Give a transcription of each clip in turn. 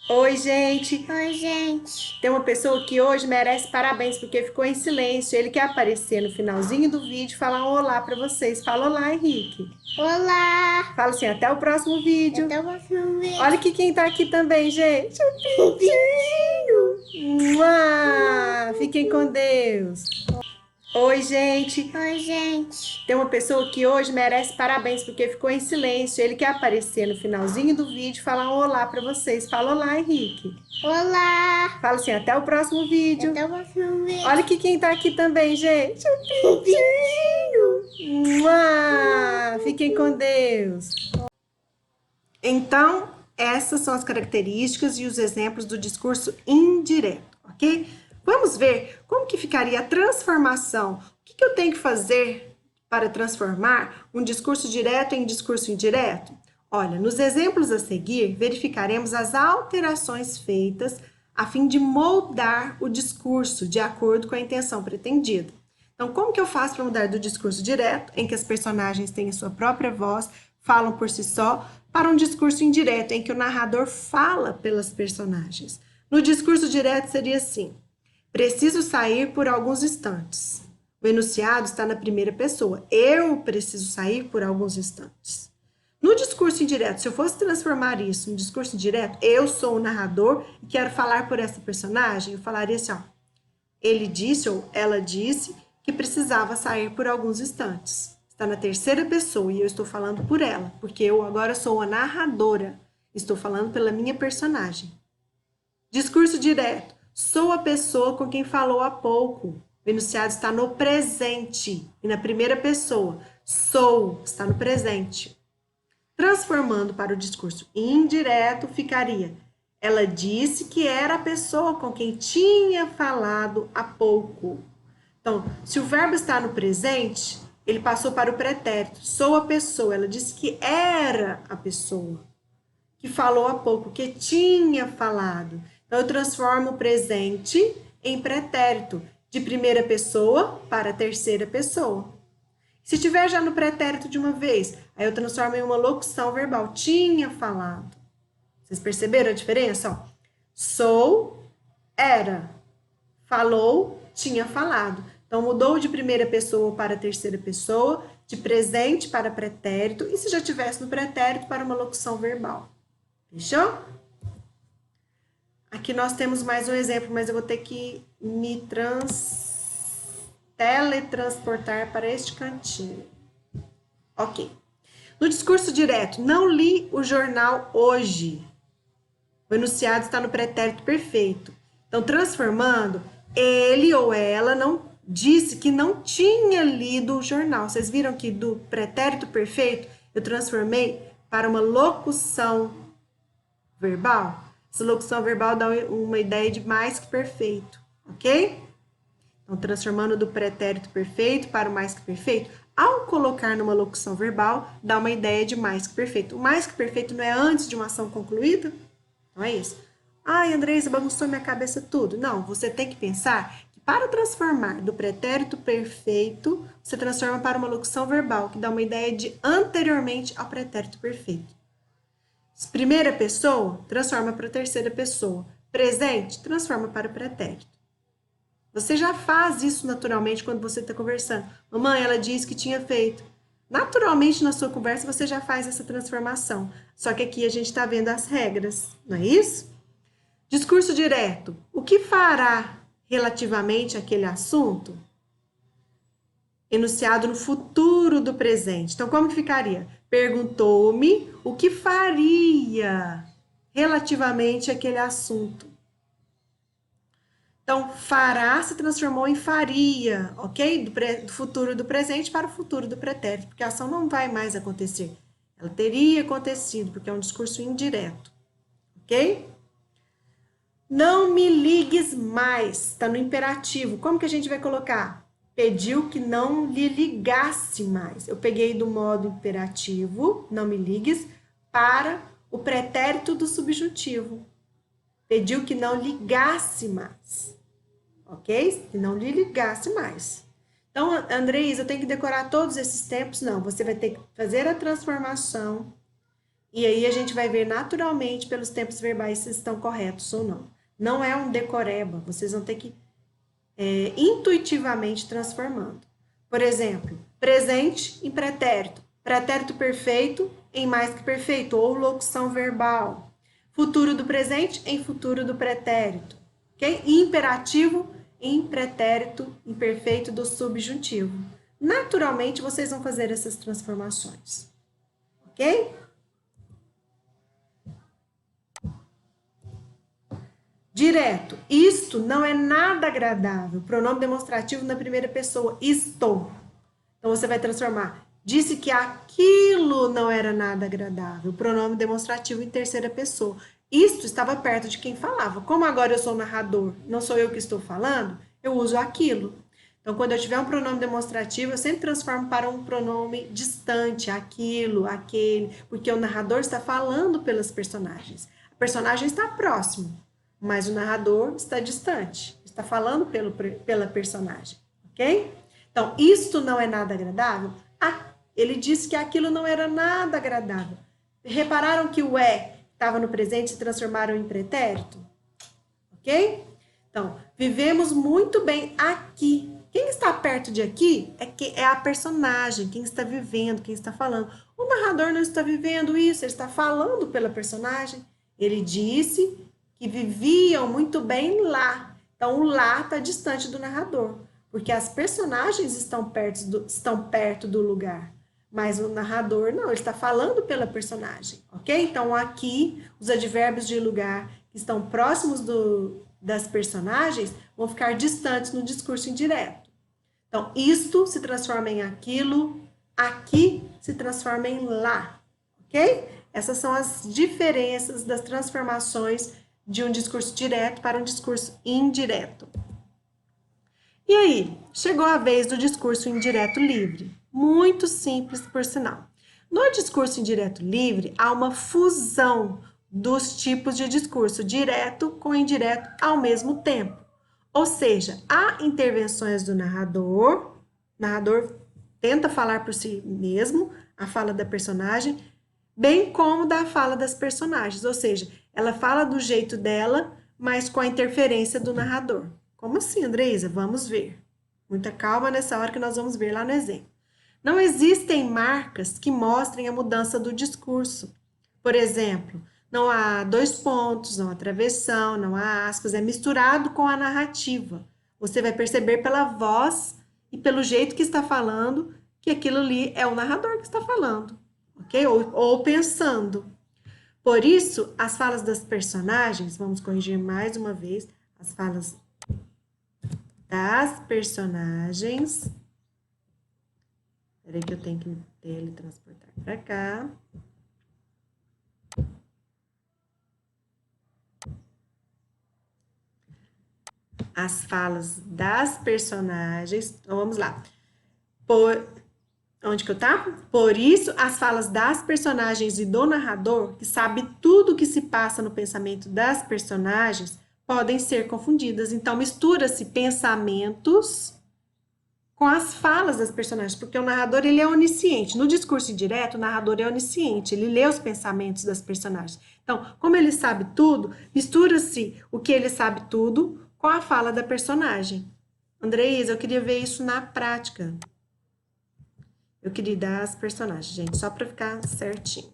Oi, gente! Oi, gente. Tem uma pessoa que hoje merece parabéns porque ficou em silêncio. Ele quer aparecer no finalzinho do vídeo e falar um olá para vocês. Fala olá, Henrique. Olá. Fala assim, até o próximo vídeo. Até o próximo Olha vídeo. aqui quem tá aqui também, gente. O Pintinho. Mua! Fiquem com Deus. Oi, gente! Oi, gente. Tem uma pessoa que hoje merece parabéns porque ficou em silêncio. Ele quer aparecer no finalzinho do vídeo e falar um olá para vocês. Fala olá, Henrique. Olá. Fala assim, até o próximo vídeo. Até o próximo Olha vídeo. aqui quem tá aqui também, gente. O Pintinho. Mua! Fiquem com Deus. Então, essas são as características e os exemplos do discurso indireto, ok? Vamos ver como que ficaria a transformação. O que eu tenho que fazer para transformar um discurso direto em discurso indireto? Olha, nos exemplos a seguir, verificaremos as alterações feitas a fim de moldar o discurso de acordo com a intenção pretendida. Então, como que eu faço para mudar do discurso direto, em que as personagens têm a sua própria voz, falam por si só, para um discurso indireto, em que o narrador fala pelas personagens? No discurso direto seria assim: preciso sair por alguns instantes. O enunciado está na primeira pessoa. Eu preciso sair por alguns instantes. No discurso indireto, se eu fosse transformar isso em discurso indireto, eu sou o narrador e quero falar por essa personagem, eu falaria assim, ó: ele disse ou ela disse que precisava sair por alguns instantes. Está na terceira pessoa e eu estou falando por ela, porque eu agora sou a narradora. Estou falando pela minha personagem. Discurso direto. Sou a pessoa com quem falou há pouco. O enunciado está no presente e na primeira pessoa. Sou está no presente. Transformando para o discurso indireto, ficaria: ela disse que era a pessoa com quem tinha falado há pouco. Então, se o verbo está no presente, ele passou para o pretérito. Sou a pessoa. Ela disse que era a pessoa que falou há pouco, que tinha falado. Então, eu transformo o presente em pretérito, de primeira pessoa para terceira pessoa. Se tiver já no pretérito de uma vez, aí eu transformo em uma locução verbal. Tinha falado. Vocês perceberam a diferença? Ó, sou, era. Falou, tinha falado. Então, mudou de primeira pessoa para terceira pessoa, de presente para pretérito, e se já tivesse no pretérito, para uma locução verbal. Fechou? Aqui nós temos mais um exemplo, mas eu vou ter que me teletransportar para este cantinho. Ok. No discurso direto, não li o jornal hoje. O enunciado está no pretérito perfeito. Então, transformando, ele ou ela não disse que não tinha lido o jornal. Vocês viram que do pretérito perfeito eu transformei para uma locução verbal? Essa locução verbal dá uma ideia de mais que perfeito, ok? Então, transformando do pretérito perfeito para o mais que perfeito, ao colocar numa locução verbal, dá uma ideia de mais que perfeito. O mais que perfeito não é antes de uma ação concluída? Não é isso? Ai, Andresa, bagunçou minha cabeça tudo. Não, você tem que pensar que para transformar do pretérito perfeito, você transforma para uma locução verbal, que dá uma ideia de anteriormente ao pretérito perfeito. Primeira pessoa, transforma para terceira pessoa. Presente, transforma para o pretérito. Você já faz isso naturalmente quando você está conversando. Mamãe, ela disse que tinha feito. Naturalmente, na sua conversa, você já faz essa transformação. Só que aqui a gente está vendo as regras, não é isso? Discurso direto. O que fará relativamente àquele assunto? Enunciado no futuro do presente. Então, como que ficaria? Perguntou-me o que faria relativamente àquele assunto. Então, fará se transformou em faria, ok? Do futuro do presente para o futuro do pretérito, porque a ação não vai mais acontecer. Ela teria acontecido, porque é um discurso indireto, ok? Não me ligues mais, está no imperativo. Como que a gente vai colocar? Pediu que não lhe ligasse mais. Eu peguei do modo imperativo, não me ligues, para o pretérito do subjuntivo. Pediu que não ligasse mais. Ok? Que não lhe ligasse mais. Então, Andreis, eu tenho que decorar todos esses tempos? Não, você vai ter que fazer a transformação E aí a gente vai ver naturalmente pelos tempos verbais se estão corretos ou não. Não é um decoreba, vocês vão ter que intuitivamente transformando. Por exemplo, presente em pretérito. Pretérito perfeito em mais que perfeito, ou locução verbal. Futuro do presente em futuro do pretérito. Ok? Imperativo em pretérito imperfeito do subjuntivo. Naturalmente, vocês vão fazer essas transformações. Ok? Direto. Isto não é nada agradável. Pronome demonstrativo na primeira pessoa. Estou. Então, você vai transformar. Disse que aquilo não era nada agradável. Pronome demonstrativo em terceira pessoa. Isto estava perto de quem falava. Como agora eu sou narrador, não sou eu que estou falando, eu uso aquilo. Então, quando eu tiver um pronome demonstrativo, eu sempre transformo para um pronome distante, aquilo, aquele, porque o narrador está falando pelas personagens. A personagem está próximo, mas o narrador está distante, está falando pela personagem, ok? Então, isto não é nada agradável? Ele disse que aquilo não era nada agradável. Repararam que o estava no presente e se transformaram em pretérito? Ok? Então, vivemos muito bem aqui. Quem está perto de aqui é a personagem, quem está vivendo, quem está falando. O narrador não está vivendo isso, ele está falando pela personagem. Ele disse que viviam muito bem lá. Então, o lá está distante do narrador, porque as personagens estão perto do lugar. Mas o narrador não, ele está falando pela personagem, ok? Então, aqui, os advérbios de lugar que estão próximos das personagens vão ficar distantes no discurso indireto. Então, isto se transforma em aquilo, aqui se transforma em lá, ok? Essas são as diferenças das transformações de um discurso direto para um discurso indireto. E aí, chegou a vez do discurso indireto livre. Muito simples, por sinal. No discurso indireto livre, há uma fusão dos tipos de discurso direto com indireto ao mesmo tempo. Ou seja, há intervenções do narrador, o narrador tenta falar por si mesmo, a fala da personagem, bem como da fala das personagens. Ou seja, ela fala do jeito dela, mas com a interferência do narrador. Como assim, Andreisa? Vamos ver. Muita calma nessa hora que nós vamos ver lá no exemplo. Não existem marcas que mostrem a mudança do discurso. Por exemplo, não há dois pontos, não há travessão, não há aspas, é misturado com a narrativa. Você vai perceber pela voz e pelo jeito que está falando que aquilo ali é o narrador que está falando, ok? Ou pensando. Por isso, as falas das personagens, vamos corrigir mais uma vez, as falas das personagens. Peraí que eu tenho que teletransportar para cá. As falas das personagens. Então, vamos lá. Onde que eu tá? Por isso, as falas das personagens e do narrador, que sabe tudo o que se passa no pensamento das personagens, podem ser confundidas. Então, mistura-se pensamentos com as falas das personagens, porque o narrador ele é onisciente. No discurso indireto, o narrador é onisciente, ele lê os pensamentos das personagens. Então, como ele sabe tudo, mistura-se o que ele sabe tudo com a fala da personagem. Andreisa, eu queria ver isso na prática. Eu queria dar as personagens, gente, só para ficar certinho.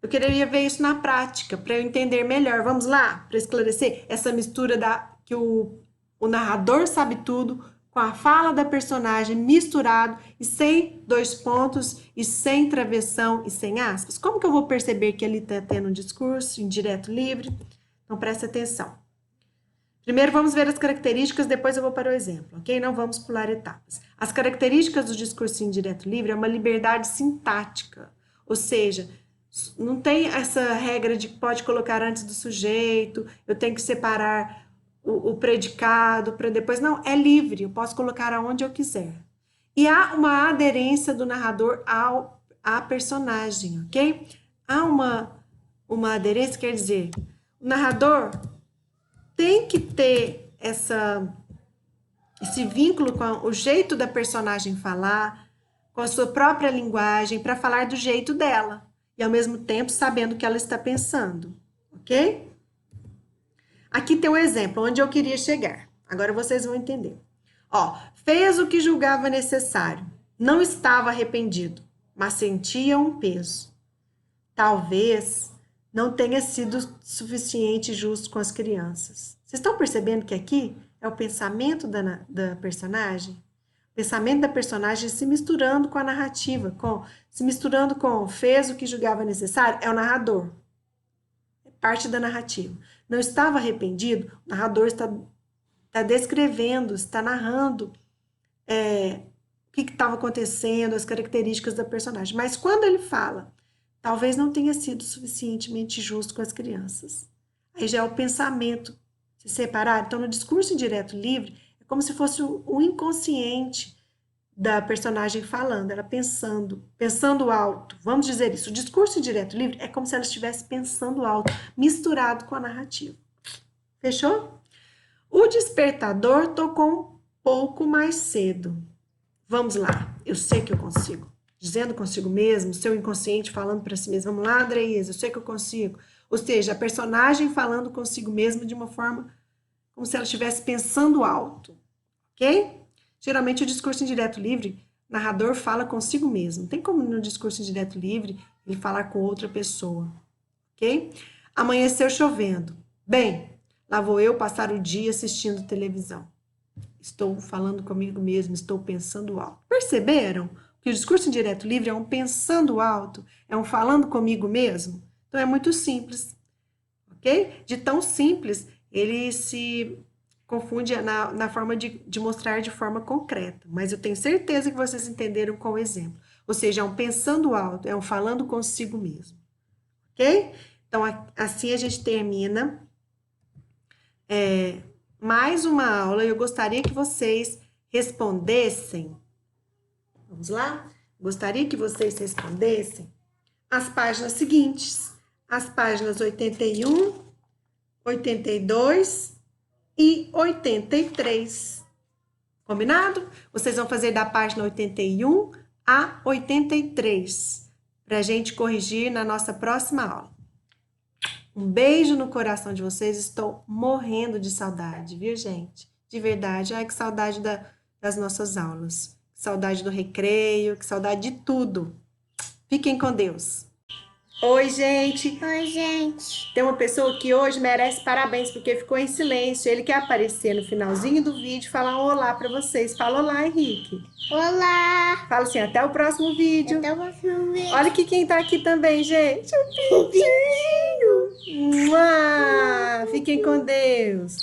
Eu queria ver isso na prática, para eu entender melhor. Vamos lá? Para esclarecer essa mistura que o narrador sabe tudo com a fala da personagem misturado e sem dois pontos e sem travessão e sem aspas. Como que eu vou perceber que ele está tendo um discurso indireto livre? Então, presta atenção. Primeiro, vamos ver as características, depois eu vou para o exemplo, ok? Não vamos pular etapas. As características do discurso indireto livre é uma liberdade sintática, ou seja, não tem essa regra de que pode colocar antes do sujeito, eu tenho que separar o predicado para depois. Não, é livre, eu posso colocar aonde eu quiser. E há uma aderência do narrador à personagem, ok? Há uma aderência, quer dizer, o narrador tem que ter esse vínculo com o jeito da personagem falar, com a sua própria linguagem, para falar do jeito dela. e ao mesmo tempo sabendo o que ela está pensando, ok? Aqui tem um exemplo onde eu queria chegar. Agora vocês vão entender. Ó, fez o que julgava necessário. Não estava arrependido, mas sentia um peso. Talvez não tenha sido suficiente justo com as crianças. Vocês estão percebendo que aqui é o pensamento da personagem? O pensamento da personagem se misturando com a narrativa, se misturando com fez o que julgava necessário, é o narrador. É parte da narrativa. Não estava arrependido, o narrador está descrevendo, está narrando o que estava acontecendo, as características da personagem. Mas quando ele fala, talvez não tenha sido suficientemente justo com as crianças. Aí já é o pensamento se separar. Então, no discurso indireto livre, é como se fosse o inconsciente da personagem falando, ela pensando alto. Vamos dizer isso. O discurso indireto livre é como se ela estivesse pensando alto, misturado com a narrativa. Fechou? O despertador tocou um pouco mais cedo. Vamos lá. Eu sei que eu consigo. Dizendo consigo mesmo, seu inconsciente falando para si mesmo. Vamos lá, Andreísa, eu sei que eu consigo. Ou seja, a personagem falando consigo mesmo de uma forma como se ela estivesse pensando alto. Ok? Geralmente, o discurso indireto livre, o narrador fala consigo mesmo. Não tem como no discurso indireto livre ele falar com outra pessoa. Ok? Amanheceu chovendo. Bem, lá vou eu passar o dia assistindo televisão. Estou falando comigo mesmo, estou pensando alto. Perceberam que o discurso indireto livre é um pensando alto, é um falando comigo mesmo? Então, é muito simples. Ok? De tão simples, ele se confunde na forma de mostrar de forma concreta. Mas eu tenho certeza que vocês entenderam com o exemplo. Ou seja, é um pensando alto, é um falando consigo mesmo. Ok? Então, assim a gente termina mais uma aula. Eu gostaria que vocês respondessem. Vamos lá? Gostaria que vocês respondessem as páginas seguintes. As páginas 81, 82 e 83. Combinado? Vocês vão fazer da página 81 a 83, para a gente corrigir na nossa próxima aula. Um beijo no coração de vocês, estou morrendo de saudade, viu, gente? De verdade, ai, que saudade das nossas aulas, que saudade do recreio, que saudade de tudo. Fiquem com Deus. Oi, gente. Oi, gente. Tem uma pessoa que hoje merece parabéns, porque ficou em silêncio. Ele quer aparecer no finalzinho do vídeo e falar um olá para vocês. Fala olá, Henrique. Olá. Fala assim, até o próximo vídeo. Até o próximo vídeo. Olha aqui quem tá aqui também, gente. O Pintinho. Fiquem com Deus.